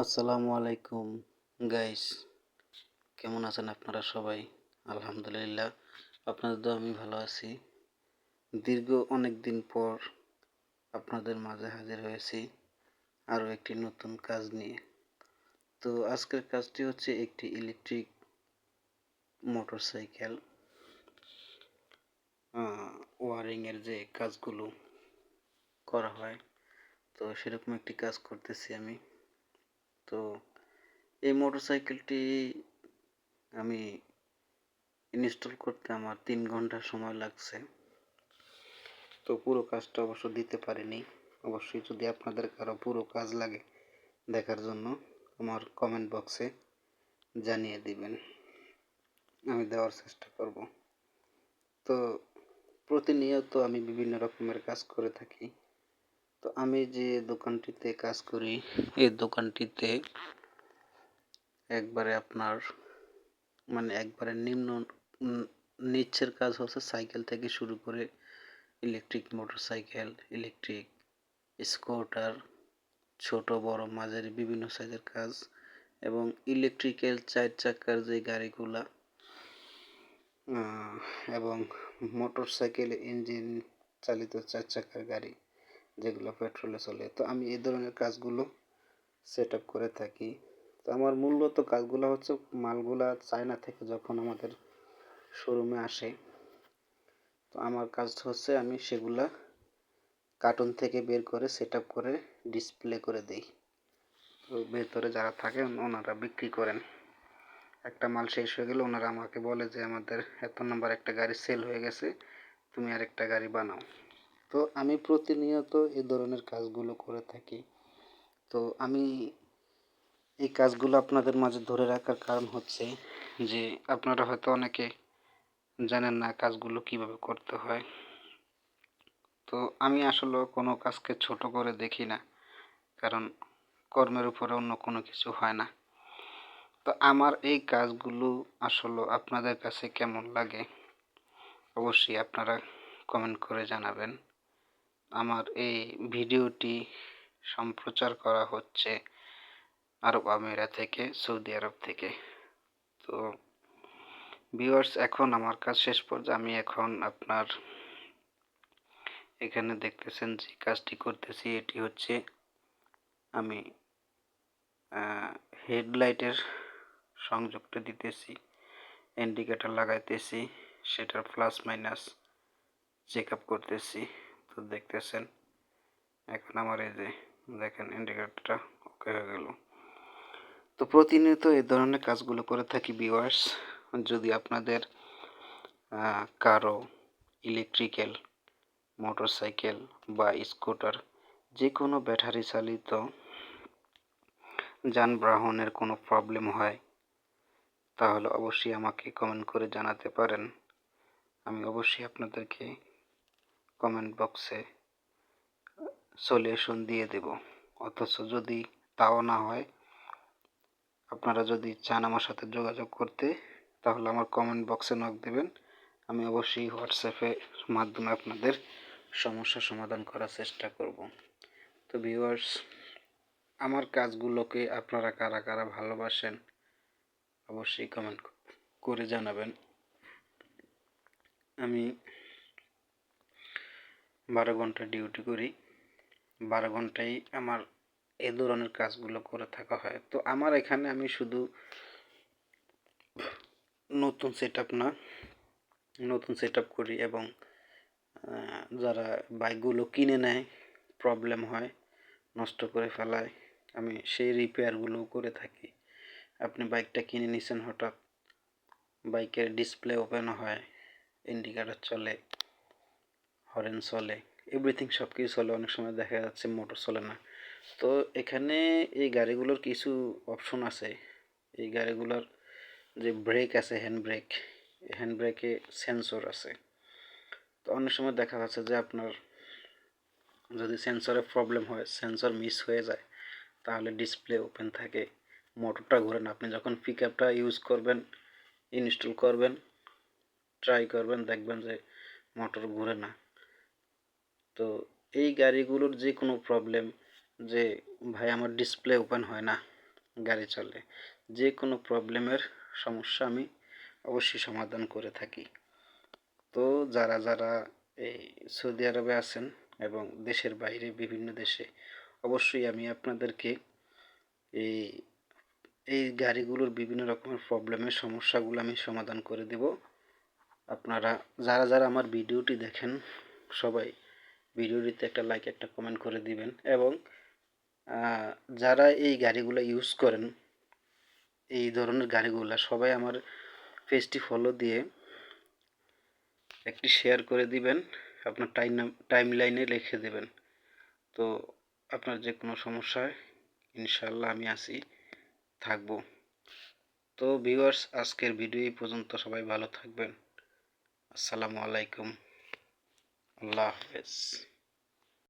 আসসালামু আলাইকুম গাইস, কেমন আছেন আপনারা সবাই? আলহামদুলিল্লাহ, আপনাদের তো আমি ভালো আছি। দীর্ঘ অনেক দিন পর আপনাদের মাঝে হাজির হয়েছি আরও একটি নতুন কাজ নিয়ে। তো আজকের কাজটি হচ্ছে একটি ইলেকট্রিক মোটরসাইকেল ওয়ারিংয়ের যে কাজগুলো করা হয়, তো সেরকম একটি কাজ করতেছি আমি। তো এই মোটরসাইকেলটি আমি ইনস্টল করতে আমার 3 ঘন্টা সময় লাগছে। তো পুরো কাজটা অবশ্য দিতে পারিনি। অবশ্যই যদি আপনাদের কারো পুরো কাজ লাগে দেখার জন্য আমার কমেন্ট বক্সে জানিয়ে দিবেন, আমি দেওয়ার চেষ্টা করব। তো প্রতিনিয়ত আমি বিভিন্ন রকমের কাজ করে থাকি। তো আমি যে দোকানটিতে কাজ করি, এই দোকানটিতে একবারে আপনার একবারে নিচের কাজ হচ্ছে সাইকেল থেকে শুরু করে ইলেকট্রিক মোটরসাইকেল, ইলেকট্রিক স্কুটার, ছোট বড় মাঝারি বিভিন্ন সাইজের কাজ, এবং ইলেকট্রিক্যাল 4 চাকার যে গাড়িগুলা এবং মোটরসাইকেল ইঞ্জিন চালিত 4 চাকার গাড়ি যেগুলো পেট্রোলে চলে, তো আমি এই ধরনের কাজগুলো সেট আপ করে থাকি। তো আমার মূলত কাজগুলো হচ্ছে মালগুলা চায়না থেকে যখন আমাদের শোরুমে আসে, তো আমার কাজ হচ্ছে আমি সেগুলা কার্টুন থেকে বের করে সেট আপ করে ডিসপ্লে করে দেই। তো ভেতরে যারা থাকেন ওনারা বিক্রি করেন। একটা মাল শেষ হয়ে গেলে ওনারা আমাকে বলে যে আমাদের এত নাম্বার একটা গাড়ি সেল হয়ে গেছে, তুমি আর একটা গাড়ি বানাও। তো আমি প্রতিনিয়ত এই ধরনের কাজগুলো করে থাকি। তো আমি এই কাজগুলো আপনাদের মাঝে ধরে রাখার কারণ হচ্ছে যে আপনারা হয়তো অনেকে জানেন না কাজগুলো কিভাবে করতে হয়। তো আমি আসলে কোনো কাজকে ছোট করে দেখি না, কারণ কর্মের উপরে অন্য কোনো কিছু হয় না। তো আমার এই কাজগুলো আসলে আপনাদের কাছে কেমন লাগে অবশ্যই আপনারা কমেন্ট করে জানাবেন। আমার এই ভিডিওটি সম্প্রচার করা হচ্ছে আরব আমিরাত থেকে, সৌদি আরব থেকে। তো ভিউয়ার্স, এখন আমার কাজ শেষ পর্যায়ে। আমি এখন আপনার এখানে দেখতেছেন যে কাজটি করতেছি, এটি হচ্ছে আমি হেডলাইটের সংযোগটা দিতেছি, ইন্ডিকেটর লাগাইতেছি, সেটার প্লাস মাইনাস চেক আপ করতেছি। তো দেখতেছেন এখন আমার এই যে দেখেন ইন্ডিকেটরটা ওকে হয়ে গেল। তো প্রতিনিয়ত এই ধরনের কাজগুলো করে থাকি ভিউয়ার্স। যদি আপনাদের কারো ইলেকট্রিক্যাল মোটরসাইকেল বা স্কুটার যে কোনো ব্যাটারি চালিত যানবাহনের কোনো প্রবলেম হয়, তাহলে অবশ্যই আমাকে কমেন্ট করে জানাতে পারেন। আমি অবশ্যই আপনাদেরকে কমেন্ট বক্সে সলিউশন দিয়ে দেব। অথচ যদি তাও না হয়, আপনারা যদি চান আমার সাথে যোগাযোগ করতে, তাহলে আমার কমেন্ট বক্সে নক দেবেন। আমি অবশ্যই হোয়াটসঅ্যাপের মাধ্যমে আপনাদের সমস্যার সমাধান করার চেষ্টা করব। তো ভিউয়ার্স, আমার কাজগুলোকে আপনারা কারা কারা ভালোবাসেন অবশ্যই কমেন্ট করে জানাবেন। আমি 12 ঘন্টা ডিউটি করি, 12 ঘন্টায় আমার এ ধরনের কাজগুলো করে থাকা হয়। তো আমার এখানে আমি শুধু নতুন সেট আপ করি, এবং যারা বাইকগুলো কিনে নেয়, প্রবলেম হয়, নষ্ট করে ফেলায়, আমি সেই রিপেয়ারগুলোও করে থাকি। আপনি বাইকটা কিনে নিছেন, হঠাৎ বাইকের ডিসপ্লে ওপেন হয়, ইন্ডিকেটর চলে, হরেন চলে, এভরিথিং সব কিছু চলে, অনেক সময় দেখা যাচ্ছে মোটর চলে না। তো এখানে এই গাড়িগুলোর কিছু অপশন আছে। এই গাড়িগুলোর যে ব্রেক আছে, হ্যান্ড ব্রেকে সেন্সর আছে। তো অনেক সময় দেখা যাচ্ছে যে আপনার যদি সেন্সরে প্রবলেম হয়, সেন্সর মিস হয়ে যায়, তাহলে ডিসপ্লে ওপেন থাকে, মোটরটা ঘোরে না। আপনি যখন পিক আপটা ইউজ করবেন, ইনস্টল করবেন, ট্রাই করবেন, দেখবেন যে মোটর ঘুরে না। তো এই গাড়িগুলোর যে কোনো প্রবলেম, যে ভাই আমার ডিসপ্লে ওপেন হয় না, গাড়ি চলে। যে কোনো প্রবলেমের সমস্যা আমি অবশ্যই সমাধান করে থাকি। তো যারা এই সৌদি আরবে আছেন এবং দেশের বাইরে বিভিন্ন দেশে, অবশ্যই আমি আপনাদেরকে এই এই গাড়িগুলোর বিভিন্ন রকমের প্রবলেমের সমস্যাগুলো আমি সমাধান করে দেব। আপনারা যারা আমার ভিডিওটি দেখেন সবাই ভিডিওটিতে একটা লাইক একটা কমেন্ট করে দিবেন, এবং যারা এই গাড়িগুলো ইউজ করেন এই ধরনের গাড়িগুলা সবাই আমার পেজটি ফলো দিয়ে একটি শেয়ার করে দিবেন, আপনার টাইম লাইনে লিখে দেবেন। তো আপনার যে কোনো সমস্যায় ইনশাআল্লাহ আমি আছি, থাকবো। তো ভিউয়ার্স, আজকের ভিডিও এই পর্যন্ত। সবাই ভালো থাকবেন। আসসালামু আলাইকুম। আল্লাহ হাফেজ।